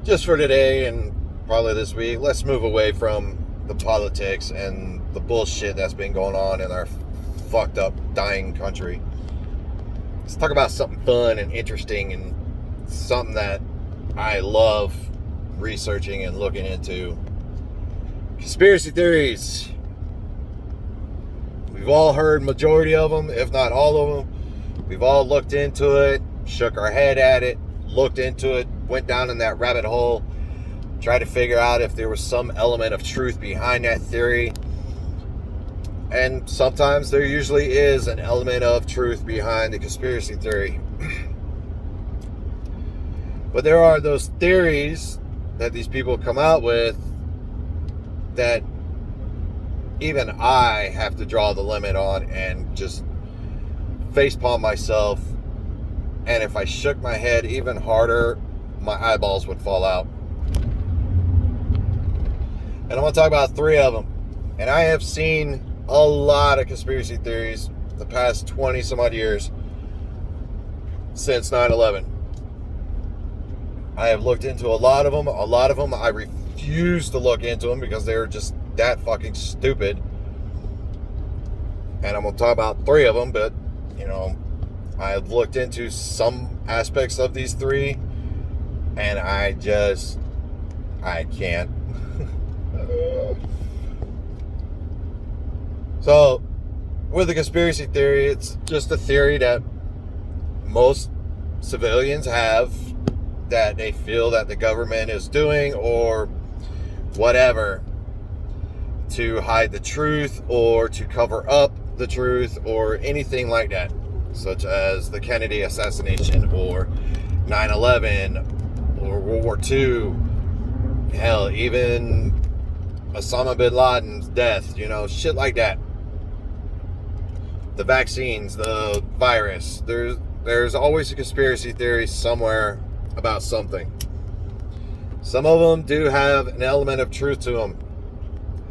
just for today and probably this week, let's move away from the politics and the bullshit that's been going on in our fucked up, dying country. Let's talk about something fun and interesting and something that I love researching and looking into. Conspiracy theories. We've all heard majority of them, if not all of them. We've all looked into it, shook our head at it, looked into it, went down in that rabbit hole, tried to figure out if there was some element of truth behind that theory. And sometimes there usually is an element of truth behind the conspiracy theory. But there are those theories that these people come out with that even I have to draw the limit on and just facepalm myself. And if I shook my head even harder, my eyeballs would fall out. And I'm going to talk about 3 of them. And I have seen a lot of conspiracy theories the past 20 some odd years since 9/11. I have looked into a lot of them. A lot of them I refuse to look into them because they're just that fucking stupid. And I'm going to talk about 3 of them, but, I've looked into some aspects of these 3, and I can't. So, with the conspiracy theory, it's just a theory that most civilians have, that they feel that the government is doing or whatever to hide the truth or to cover up the truth or anything like that, such as the Kennedy assassination or 9/11 or World War II, hell, even Osama bin Laden's death, shit like that. The vaccines, the virus, there's always a conspiracy theory somewhere about something. Some of them do have an element of truth to them,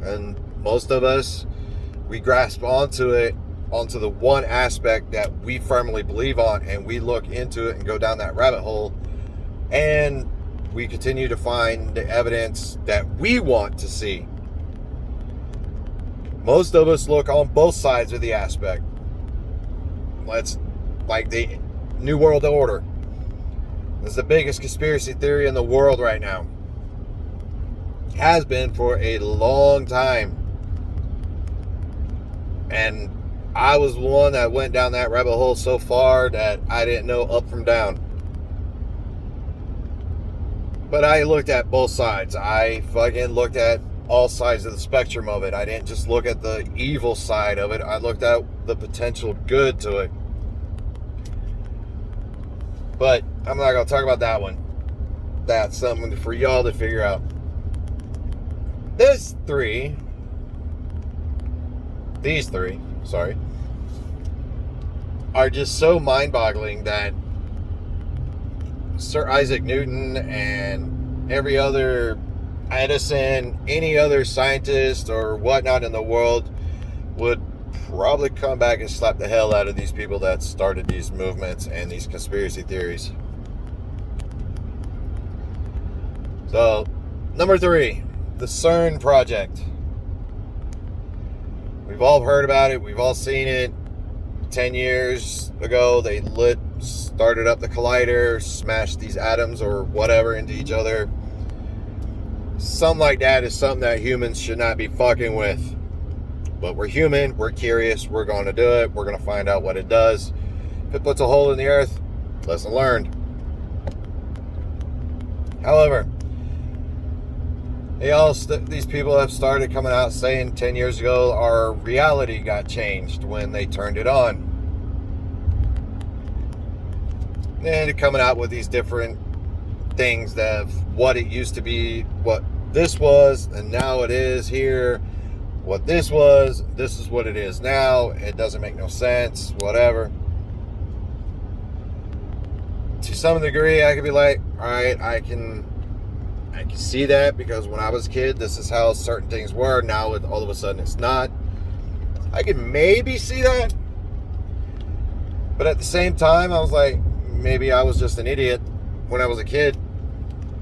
and most of us, we grasp onto the one aspect that we firmly believe on, and we look into it and go down that rabbit hole, and we continue to find the evidence that we want to see. Most of us look on both sides of the aspect. Like the New World Order. This is the biggest conspiracy theory in the world right now. Has been for a long time. And I was one that went down that rabbit hole so far that I didn't know up from down. But I looked at both sides. I fucking looked at all sides of the spectrum of it. I didn't just look at the evil side of it. I looked at the potential good to it. But I'm not going to talk about that one. That's something for y'all to figure out. These three, are just so mind-boggling that Sir Isaac Newton and every other Edison, any other scientist or whatnot in the world would probably come back and slap the hell out of these people that started these movements and these conspiracy theories. So, number 3, the CERN project. We've all heard about it. We've all seen it. 10 years ago, they started up the collider, smashed these atoms or whatever into each other. Something like that is something that humans should not be fucking with. But we're human, we're curious, we're going to do it, we're going to find out what it does. If it puts a hole in the earth, lesson learned. However, these people have started coming out saying 10 years ago our reality got changed when they turned it on. And they're coming out with these different things that what it used to be, what this was, and now it is here. What this was, this is what it is now. It doesn't make no sense, whatever. To some degree, I could be like, all right, I can see that because when I was a kid, this is how certain things were. Now, all of a sudden, it's not. I can maybe see that. But at the same time, I was like, maybe I was just an idiot when I was a kid.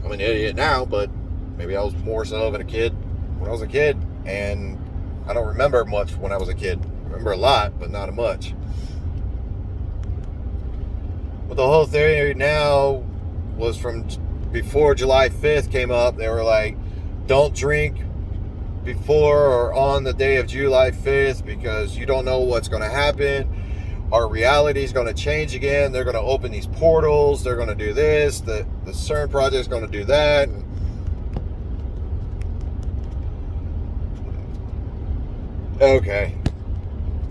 I'm an idiot now, but maybe I was more so of a kid when I was a kid, and I don't remember much when I was a kid. I remember a lot, but not much. But the whole theory now was from before July 5th came up. They were like, don't drink before or on the day of July 5th because you don't know what's going to happen. Our reality is going to change again. They're going to open these portals. They're going to do this. The CERN project is going to do that. Okay.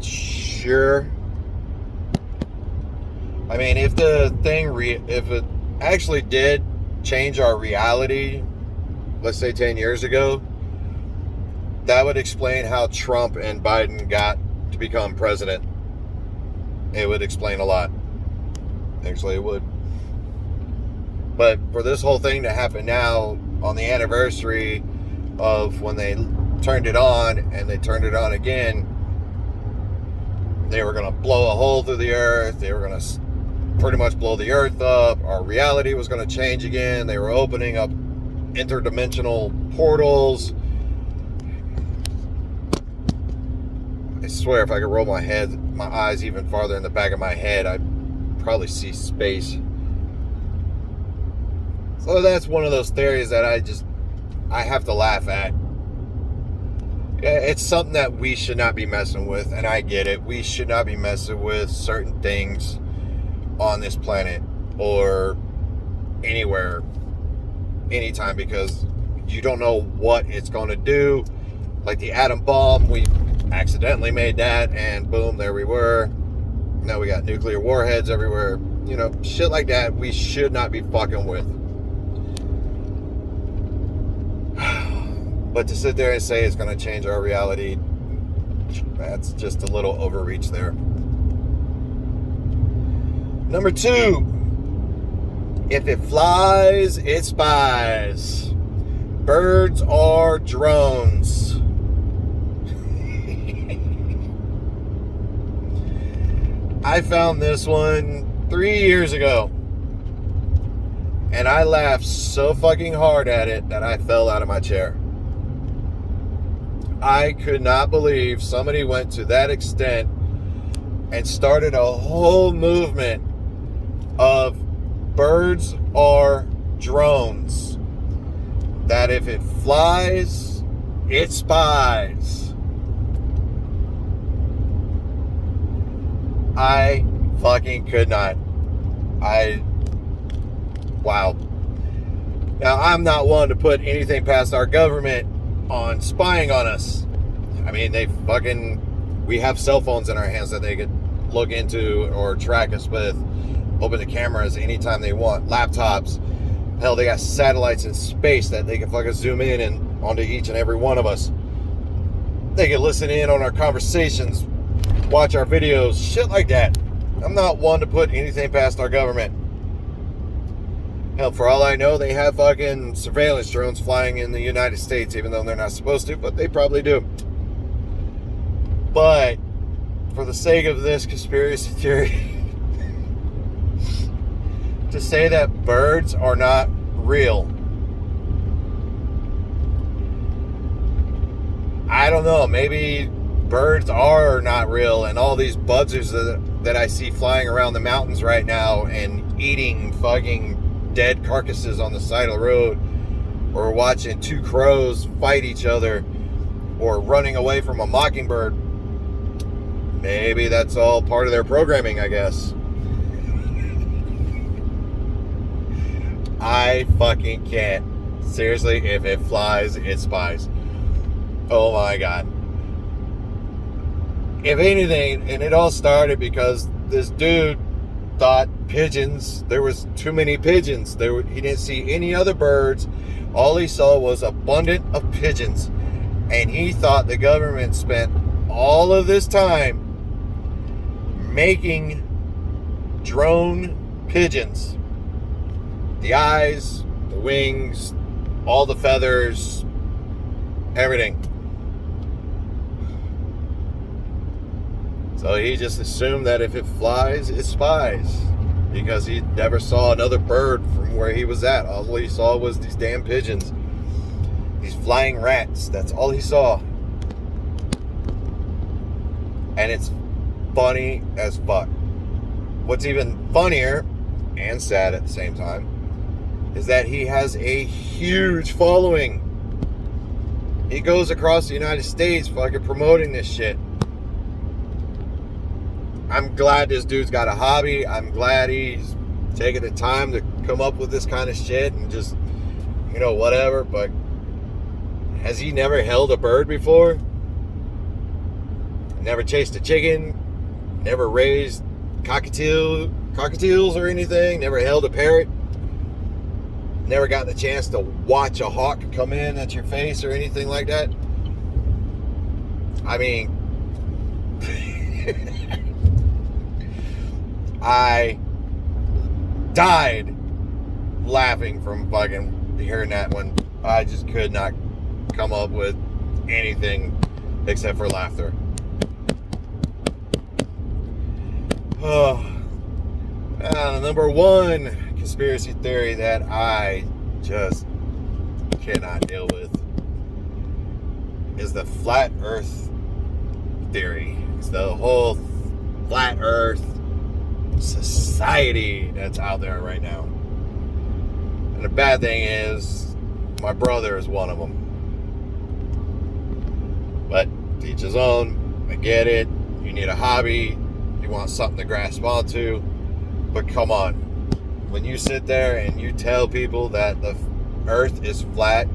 Sure. I mean, if the thing, if it actually did change our reality, let's say 10 years ago, that would explain how Trump and Biden got to become president. It would explain a lot. Actually, it would. But for this whole thing to happen now on the anniversary of when they turned it on and they turned it on again, they were going to blow a hole through the earth. They were going to pretty much blow the earth up. Our reality was going to change again. They were opening up interdimensional portals. I swear if I could roll my eyes even farther in the back of my head, I'd probably see space. So that's one of those theories that I have to laugh at. It's something that we should not be messing with, and I get it. We should not be messing with certain things on this planet or anywhere, anytime, because you don't know what it's going to do. Like the atom bomb, we accidentally made that, and boom, there we were. Now we got nuclear warheads everywhere. You know, shit like that we should not be fucking with. But to sit there and say it's going to change our reality, that's just a little overreach there. Number 2, if it flies, it spies. Birds are drones. I found this one 3 years ago, and I laughed so fucking hard at it that I fell out of my chair. I could not believe somebody went to that extent and started a whole movement of birds are drones. That if it flies, it spies. I fucking could not. Wow. Now, I'm not one to put anything past our government on spying on us. I mean, we have cell phones in our hands that they could look into or track us with, open the cameras anytime they want, laptops. Hell, they got satellites in space that they can fucking zoom in and onto each and every one of us. They can listen in on our conversations, watch our videos, shit like that. I'm not one to put anything past our government. Hell, for all I know, they have fucking surveillance drones flying in the United States, even though they're not supposed to, but they probably do. But for the sake of this conspiracy theory, to say that birds are not real, I don't know. Maybe birds are not real, and all these buzzards that I see flying around the mountains right now and eating fucking dead carcasses on the side of the road, or watching two crows fight each other, or running away from a mockingbird. Maybe that's all part of their programming, I guess. I fucking can't. Seriously, if it flies, it spies. Oh my God. If anything, and it all started because this dude thought pigeons, there was too many pigeons. He didn't see any other birds. All he saw was abundant of pigeons. And he thought the government spent all of this time making drone pigeons. The eyes, the wings, all the feathers, everything. So he just assumed that if it flies, it spies. because he never saw another bird from where he was at. All he saw was these damn pigeons, these flying rats. That's all he saw. And it's funny as fuck. What's even funnier and sad at the same time is that he has a huge following. He goes across the United States fucking promoting this shit. I'm glad this dude's got a hobby. I'm glad he's taking the time to come up with this kind of shit and just, whatever. But has he never held a bird before? Never chased a chicken? Never raised cockatiels or anything? Never held a parrot? Never got the chance to watch a hawk come in at your face or anything like that? I mean, I died laughing from fucking hearing that one. I just could not come up with anything except for laughter. Oh, number one conspiracy theory that I just cannot deal with is the flat earth theory. It's the whole flat earth society that's out there right now. And the bad thing is, my brother is one of them. But to each his own. I get it. You need a hobby. You want something to grasp onto. But come on. When you sit there and you tell people that the earth is flat,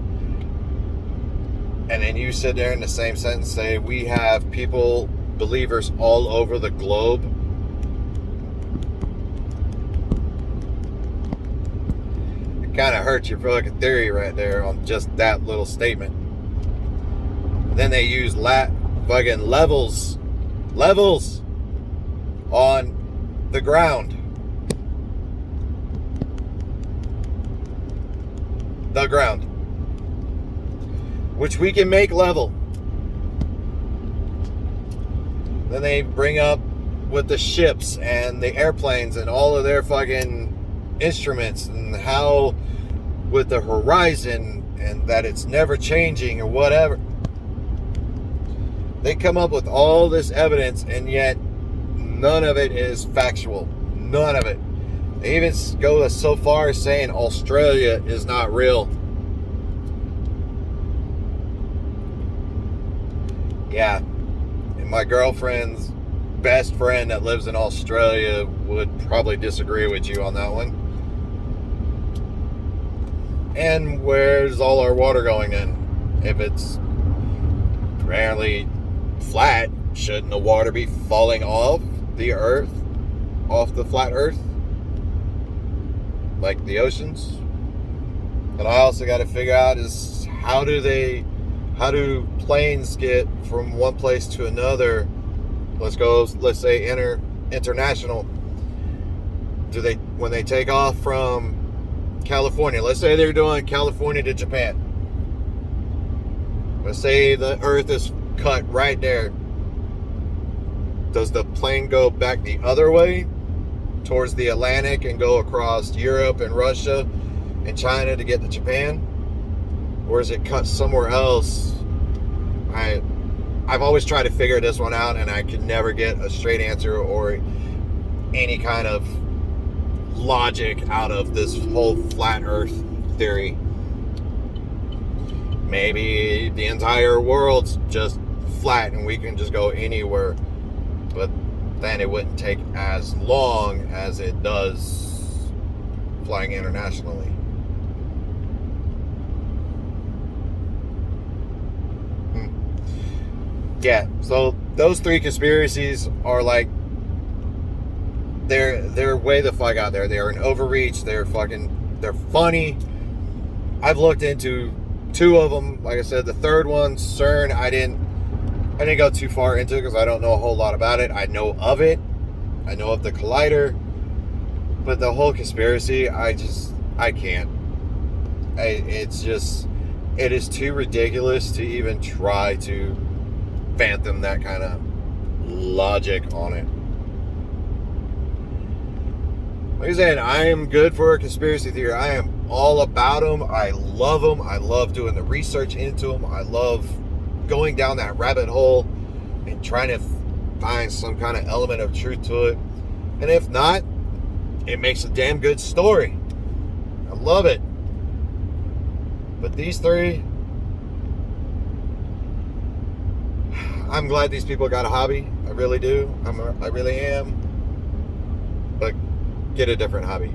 and then you sit there in the same sentence say, we have people, believers all over the globe, it kind of hurts your fucking theory right there on just that little statement. Then they use fucking levels on the ground. The ground, which we can make level. Then they bring up with the ships and the airplanes and all of their fucking instruments, and how with the horizon and that it's never changing or whatever. They come up with all this evidence, and yet none of it is factual. None of it. They even go so far as saying Australia is not real. Yeah. And my girlfriend's best friend that lives in Australia would probably disagree with you on that one. And where's all our water going in? If it's apparently flat, shouldn't the water be falling off the earth? Off the flat earth? Like the oceans? And I also got to figure out is how do planes get from one place to another? Let's say international. When they take off from California, let's say they're doing California to Japan. Let's say the earth is cut right there. Does the plane go back the other way towards the Atlantic and go across Europe and Russia and China to get to Japan? Or is it cut somewhere else? I've always tried to figure this one out, and I could never get a straight answer or any kind of logic out of this whole flat earth theory. Maybe the entire world's just flat and we can just go anywhere, but then it wouldn't take as long as it does flying internationally. Yeah, so those three conspiracies are like, they're way the fuck out there. They're an overreach. They're funny. I've looked into two of them. Like I said, the third one, CERN, I didn't go too far into it because I don't know a whole lot about it. I know of it. I know of the collider. But the whole conspiracy, I can't. It is too ridiculous to even try to fathom that kind of logic on it. Like I said, I am good for a conspiracy theory. I am all about them. I love them. I love doing the research into them. I love going down that rabbit hole and trying to find some kind of element of truth to it. And if not, it makes a damn good story. I love it. But these three, I'm glad these people got a hobby. I really do. I really am. But get a different hobby.